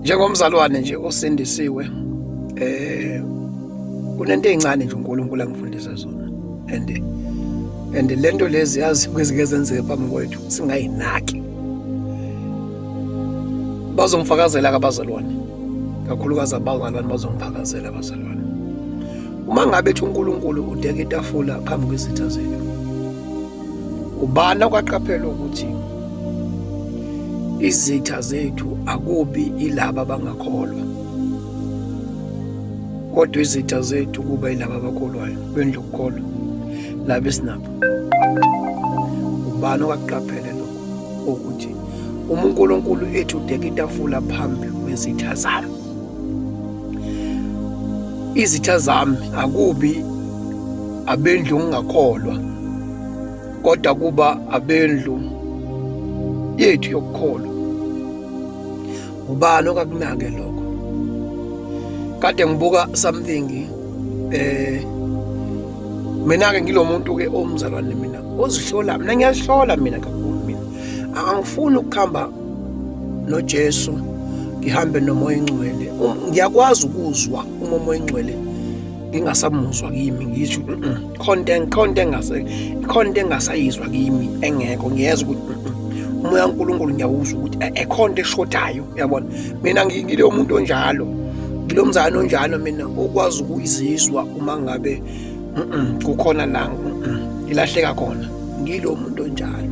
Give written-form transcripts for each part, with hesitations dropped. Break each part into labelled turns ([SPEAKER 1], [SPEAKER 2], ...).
[SPEAKER 1] Njengomzalwane nje osindisiwe, kunento ezincane nje uNkulunkulu angifundisa zona, and lento lezi yazi kwezike zenzeke phambi kwethu singayinaki. Bazongifakazela abazalwane, kakhulukazi abazalwane bazongifakazela abazalwane. Uma ngabe ethi uNkulunkulu udeka itafula phambi kwezitha zethu, ubani okwaqaphela ukuthi izitha zethu akubi ilaba abangakholwa, kodwa izitha zethu kuba ilaba abakholwayo, bendlu ukukholwa laba esinabo. Ubani okwaqaphela lokho ukuthi uma uNkulunkulu ethi udeka itafula phambi kwezitha zami, izitha zami akubi abendlu ongakholwa, kodwa kuba abendlu yethu yokukholwa. Ubani okakunake lokho? Kade ngibuka something, mina-ke ngilo muntu-ke omzalwane mina ozihlola. Mina ngiyazihlola mina kakhulu. Mina angifuni ukuhamba noJesu, ngihambe nomoya ingcwele. Ngiyakwazi ukuzwa uma umoya ingcwele ngingasamuzwa kimi, ngisho content engasayizwa kimi engekho. Ngiyezwa ukuthi umoya kaNkulunkulu ngiyawuzwa ukuthi ekhonto eshodayo, uyabona. Mina ngileyo muntu onjalo, ngilo mzalwane onjalo mina okwazi ukuyizizwa uma ngabe kukhona la ilahleka khona. Ngilo muntu onjalo.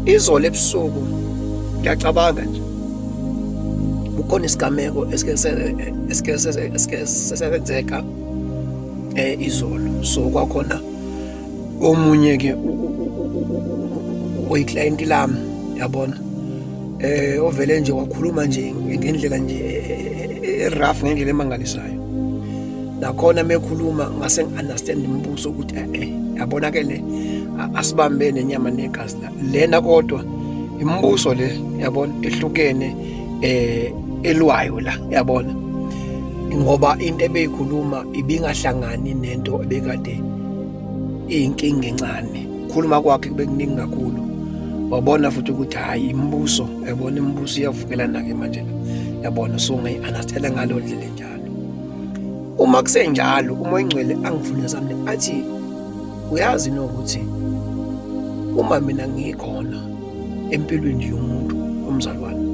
[SPEAKER 1] Izolo ebusuku ngiyacabanga nje, kukhona isigameko esike senzeka izolo. So kwakhona omunye-ke oyiclient lami, yabona, ovele nje wakhuluma nje ngendlela nje rough, ngendlela emangalisayo. Nakhona mekhuluma ngase ngi-understand imibuso ukuthi yabona-ke le asibambene inyama negazi la lena, kodwa imibuso le, yabona, ehlukene elwayo la, yabona, ngoba into ebeyikhuluma ibingahlangani nento ebekade iyinkinga encane. Ukukhuluma kwakhe kube kuningi kakhulu, wabona futhi ukuthi hayi imibuso, yabona, imibuso iyavukelana-ke manje la, yabona. So ngayi-understanda ngalo ndlela enjalo. Uma kusenjalo, umoya ingcwele angifundisa mina athi, uyazi nokuthi uma mina ngikhona empilweni yomuntu omzalwane,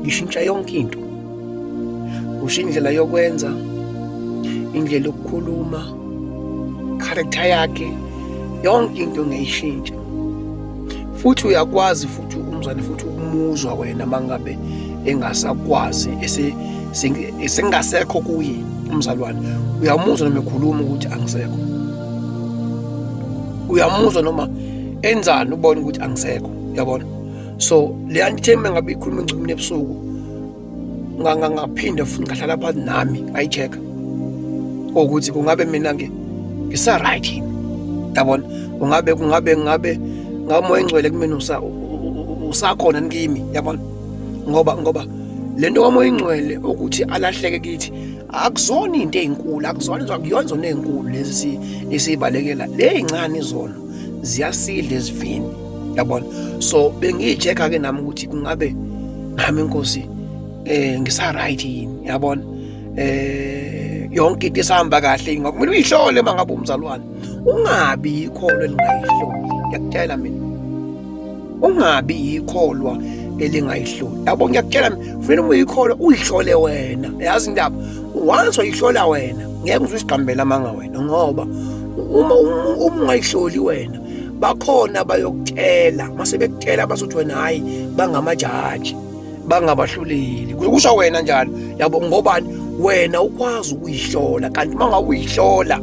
[SPEAKER 1] ngishintsha yonke into. Usho indlela yokwenza, indlela yokukhuluma, character yakhe, yonke into ngiyishintsha. Futhi uyakwazi futhi umzalwane futhi ukumuzwa wena mangabe engasakwazi, esengasekho kuye umzalwane. Uyamuzwa noma ekhuluma ukuthi angisekho, uyamuzwa noma enzani ubone ukuthi angisekho, yabona. So le antithembe ngabe ikhuluma engcumini ebusuku, ngaphinda futhi ngahlala phansi nami ngayi-check ukuthi kungabe mina-ke ngisa-right yini, yabona. Kungabe ngamoya ingcwele kumina usakhona kimi, yabona. Ngoba lento kamoya ingcwele ukuthi alahleke kithi akuzona into ezinkulu, akuyona zona ezinkulu lezi esiyibalekela. Le ezincane zona ziyasidla ezivini, yabona. So bengiyi-check-a-ke nami ukuthi kungabe nami Nkosi ngisa-right yini, yabona. Yonke into isahamba kahle, ngakumele uyihlole mangabe umzalwane. Ungabi ikholwa elingayihloli, ngiyakutshela mina. Ungabi ikholwa elingayihloli, yabo. Ngiyakutshela mina, kufanele uma uyikholwa uyihlole wena. Yazi indaba, once wayihlola wena ngeke uzisigambela manga wena, ngoba uma ungayihloli wena, bakhona bayokutshela. Mase bekutshela basuthi wena hayi bangamajaji, bangabahluleli, kusho wena njalo, yabo. Ngobani? Wena ukwazi ukuyihlola, kanti manga uyihlola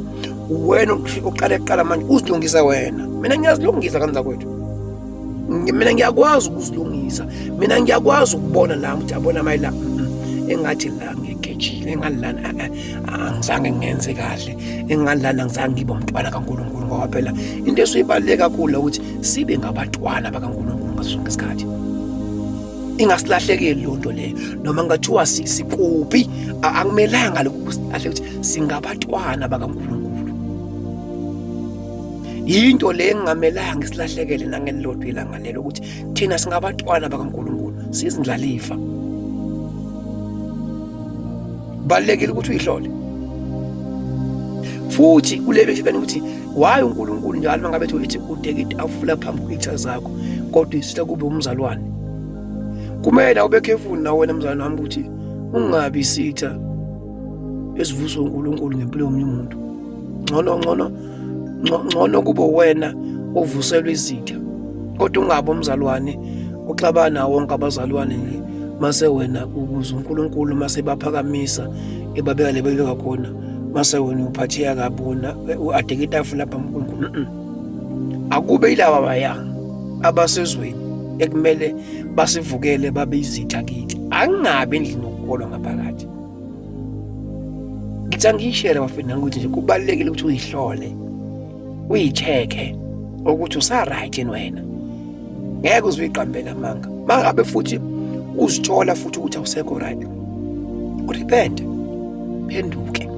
[SPEAKER 1] wena uqala manje uzilungise wena. Mina ngiyazilungisa kanza kwethu, mina ngiyakwazi ukuzilungisa. Mina ngiyakwazi ukubona la ukuthi yabona mayila engathi la ngigejile, engalana angizange ngenze kahle, engalana angizange ngibe umntwana kaNkulunkulu. Ngoba phela into esiyibaleka kakhulu ukuthi sibe ngabatwana bakaNkulunkulu ngaso sonke isikhathi. Ingasilahlekeli lonto leyo, noma ngathiwa sikuphi, akumelanga lokhu silahle ukuthi singabatwana bakaNkulunkulu. Into le engamelanga isilahlekele nangelilodwa ilanga lelo ukuthi thina singabatwana bakaNkulunkulu, sizindlalifa. kubalulekile ukuthi uyihlole. Futhi kule beshikani ukuthi why uNkulunkulu njalo mangabe ethi udeke itafula phambi kwetha zakho kodwa isitha kube umzalwane. Kumele ube careful nawe wena mzalwane wami ukuthi ungabi sitha esivuso uNkulunkulu ngempilo yomunye umuntu. Ngcono kube wena ovuselwe izitha kodwa ungabe umzalwane uxabana wonke abazalwane mase wena ukuze uNkulunkulu mase baphakamisa ebabeka lebeka khona mase wena uphatheka kabona adeke itafula phambi kuNkulunkulu. Akube yilaba bayanga abasezweni ekumele basivukele babe izitha kithi, angabe endlini okukholwa ngaphakathi. Ngithi angishare bafethu ukuthi nje kubalulekile ukuthi uyihlole uyicheke ukuthi usa right yini wena. Ngeke uziqambela amanga mangabe futhi uzithola futhi ukuthi awusekho right, urepent, phenduke.